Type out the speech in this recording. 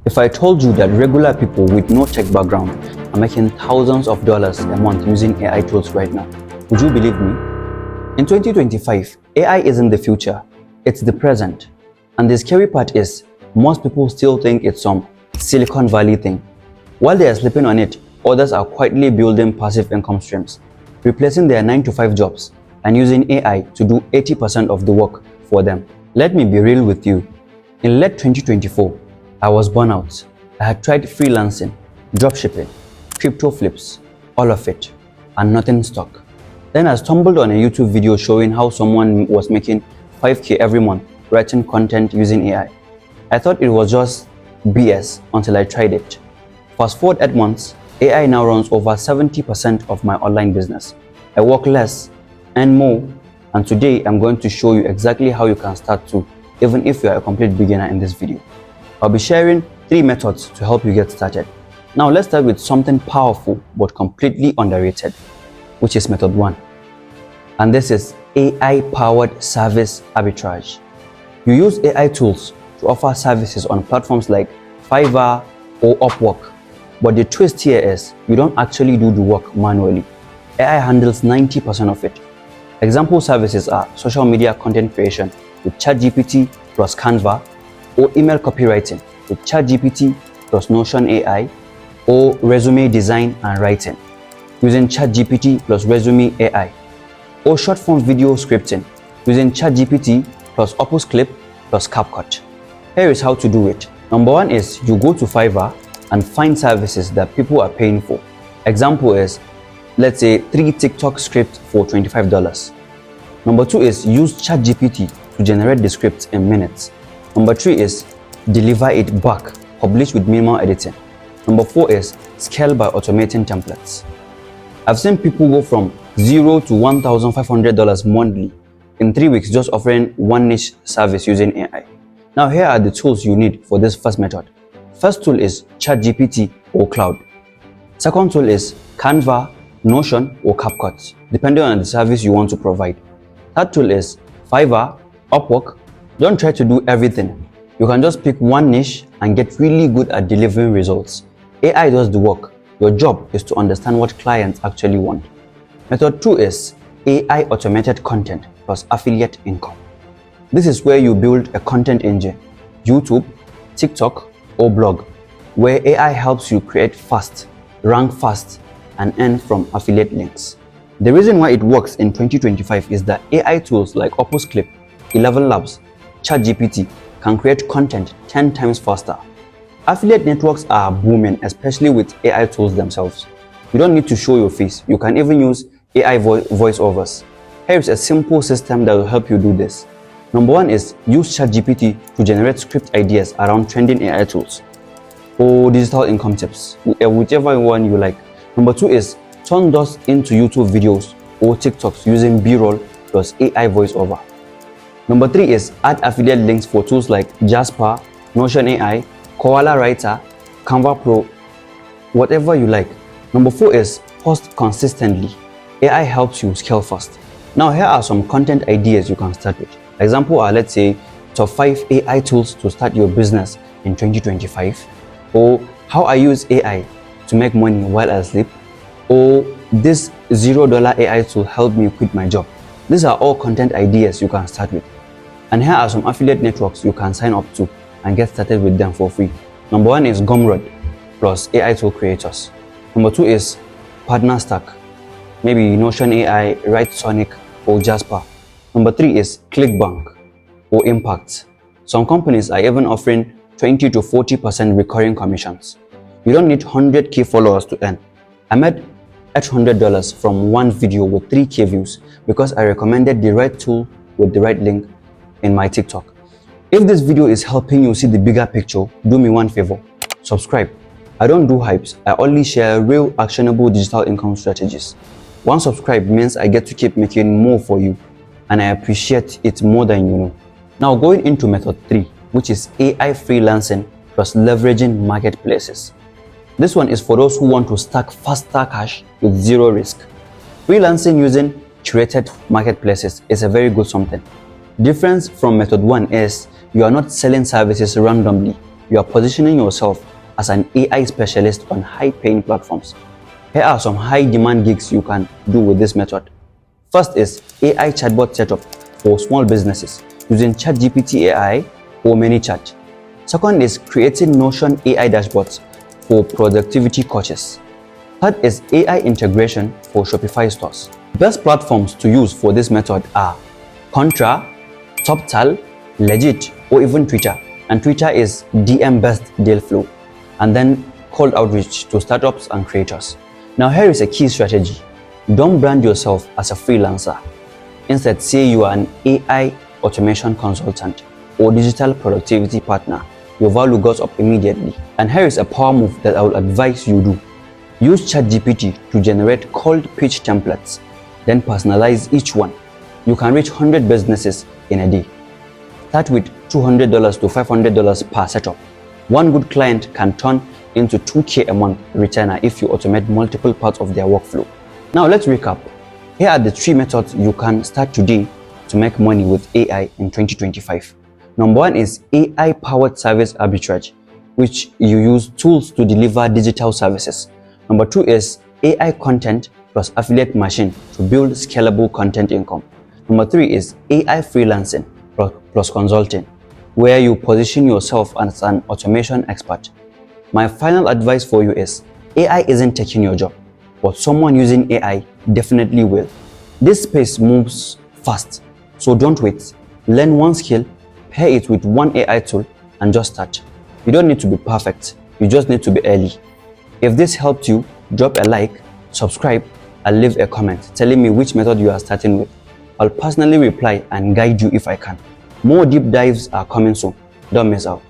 If I told you that regular people with no tech background are making thousands of dollars a month using AI tools right now, would you believe me? In 2025, AI isn't the future, it's the present. And the scary part is, most people still think it's some Silicon Valley thing. While they are sleeping on it, others are quietly building passive income streams, replacing their 9-to-5 jobs and using AI to do 80% of the work for them. Let me be real with you. In late 2024, I was burnt out. I had tried freelancing, dropshipping, crypto flips, all of it, and nothing stuck. Then I stumbled on a YouTube video showing how someone was making 5K every month writing content using AI. I thought it was just BS until I tried it. Fast forward 8 months, AI now runs over 70% of my online business. I work less, earn more, and today I'm going to show you exactly how you can start too, even if you are a complete beginner in this video. I'll be sharing 3 methods to help you get started. Now let's start with something powerful but completely underrated, which is method 1. And this is AI-powered service arbitrage. You use AI tools to offer services on platforms like Fiverr or Upwork. But the twist here is you don't actually do the work manually. AI handles 90% of it. Example services are social media content creation with ChatGPT plus Canva, or email copywriting with ChatGPT plus Notion AI, or resume design and writing using ChatGPT plus Resume AI, or short form video scripting using ChatGPT plus Opus Clip plus CapCut. Here is how to do it. Number 1 is you go to Fiverr and find services that people are paying for. Example is, let's say 3 TikTok scripts for $25. Number 2 is use ChatGPT to generate the script in minutes. Number 3 is deliver it back, publish with minimal editing. Number 4 is scale by automating templates. I've seen people go from $0 to $1,500 monthly in 3 weeks just offering one niche service using AI. Now here are the tools you need for this first method. First tool is ChatGPT or Cloud. Second tool is Canva, Notion or CapCut, depending on the service you want to provide. Third tool is Fiverr, Upwork. Don't try to do everything. You can just pick one niche and get really good at delivering results. AI does the work. Your job is to understand what clients actually want. Method 2 is AI automated content plus affiliate income. This is where you build a content engine, YouTube, TikTok, or blog, where AI helps you create fast, rank fast, and earn from affiliate links. The reason why it works in 2025 is that AI tools like Opus Clip, 11 Labs, ChatGPT can create content 10 times faster. Affiliate networks are booming, especially with AI tools themselves. You don't need to show your face. You can even use AI voiceovers. Here's a simple system that will help you do this. Number 1 is use ChatGPT to generate script ideas around trending AI tools or digital income tips, whichever one you like. Number 2 is turn those into YouTube videos or TikToks using B-roll plus AI voiceover. Number 3 is add affiliate links for tools like Jasper, Notion AI, Koala Writer, Canva Pro, whatever you like. Number 4 is post consistently. AI helps you scale fast. Now here are some content ideas you can start with. Example are, let's say, top 5 AI tools to start your business in 2025, or how I use AI to make money while I sleep, or this $0 AI tool helped me quit my job. These are all content ideas you can start with. And here are some affiliate networks you can sign up to and get started with them for free. Number 1 is Gumroad plus AI tool creators. Number 2 is Partner Stack, maybe Notion AI, WriteSonic, or Jasper. Number 3 is ClickBank or Impact. Some companies are even offering 20 to 40% recurring commissions. You don't need 100k followers to earn. I made $800 from one video with 3k views because I recommended the right tool with the right link in my TikTok. If this video is helping you see the bigger picture, do me one favor, subscribe. I don't do hypes, I only share real actionable digital income strategies. One subscribe means I get to keep making more for you, and I appreciate it more than you know. Now going into method 3, which is AI freelancing plus leveraging marketplaces. This one is for those who want to stack faster cash with zero risk. Freelancing using curated marketplaces is a very good something. Difference from method 1 is you are not selling services randomly. you are positioning yourself as an AI specialist on high-paying platforms. Here are some high-demand gigs you can do with this method. First is AI chatbot setup for small businesses using ChatGPT AI or ManyChat. Second is creating Notion AI dashboards for productivity coaches. Third is AI integration for Shopify stores. Best platforms to use for this method are Contra, Toptal, Legit, or even Twitter. And Twitter is DM best deal flow. And then cold outreach to startups and creators. Now here is a key strategy. Don't brand yourself as a freelancer. Instead, say you are an AI automation consultant or digital productivity partner. Your value goes up immediately. And here is a power move that I will advise you do. Use ChatGPT to generate cold pitch templates, then personalize each one. You can reach 100 businesses in a day. Start with $200 to $500 per setup. One good client can turn into $2K a month retainer if you automate multiple parts of their workflow. Now let's recap. Here are the 3 methods you can start today to make money with AI in 2025. Number 1 is AI-powered service arbitrage, which you use tools to deliver digital services. Number 2 is AI content plus affiliate machine to build scalable content income. Number 3 is AI freelancing plus consulting, where you position yourself as an automation expert. My final advice for you is AI isn't taking your job, but someone using AI definitely will. This space moves fast, so don't wait. Learn one skill, pair it with one AI tool, and just start. You don't need to be perfect, you just need to be early. If this helped you, drop a like, subscribe, and leave a comment telling me which method you are starting with. I'll personally reply and guide you if I can. More deep dives are coming soon. Don't miss out.